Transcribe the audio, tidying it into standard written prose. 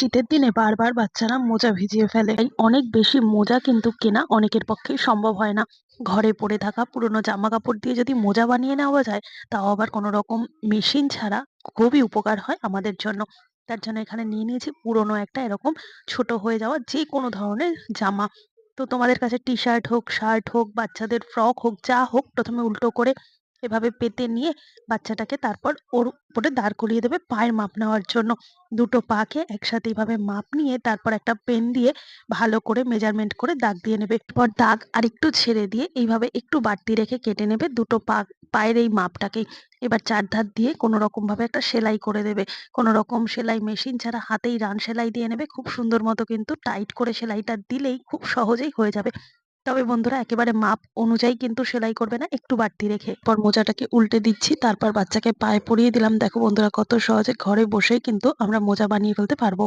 শীতের দিনে বারবার বাচ্চারা মোজা ভিজিয়ে ফেলে, তাই অনেক বেশি মোজা কিন্তু কেনা অনেকের পক্ষেই সম্ভব হয় না। ঘরে পড়ে থাকা পুরোনো জামা কাপড় দিয়ে যদি মোজা বানিয়ে নেওয়া যায়, তাও আবার কোনো রকম মেশিন ছাড়া, খুবই উপকার হয় আমাদের জন্য। তার জন্য এখানে নিয়ে নিয়েছি পুরোনো একটা এরকম ছোট হয়ে যাওয়া যে কোনো ধরনের জামা। তো তোমাদের কাছে টি শার্ট হোক, শার্ট হোক, বাচ্চাদের ফ্রক হোক, যা হোক, প্রথমে উল্টো করে এভাবে পেতে নিয়ে বাচ্চাটাকে তারপর ওর উপরে দাঁড় করিয়ে দেবে পায়ের মাপ নেওয়ার জন্য। দুটো পাকে একসাথে এইভাবে মাপ নিয়ে তারপর একটা পেন দিয়ে ভালো করে মেজারমেন্ট করে দাগ দিয়ে নেবে। এরপর দাগ আর একটু ছেড়ে দিয়ে এইভাবে একটু বাড়তি রেখে কেটে নেবে দুটো পায়ের এই মাপটাকেই। এবার চারধার দিয়ে কোনো রকম ভাবে একটা সেলাই করে দেবে। কোনো রকম সেলাই মেশিন ছাড়া হাতেই রান সেলাই দিয়ে নেবে। খুব সুন্দর মতো কিন্তু টাইট করে সেলাইটা দিলেই খুব সহজেই হয়ে যাবে। তবে বন্ধুরা, একেবারে মাপ অনুযায়ী কিন্তু সেলাই করবে না, একটু বাড়তি রেখে। পর মোজাটাকে উল্টে দিচ্ছি, তারপর বাচ্চাকে পায়ে পরিয়ে দিলাম। দেখো বন্ধুরা, কত সহজে ঘরে বসেই কিন্তু আমরা মোজা বানিয়ে ফেলতে পারবো।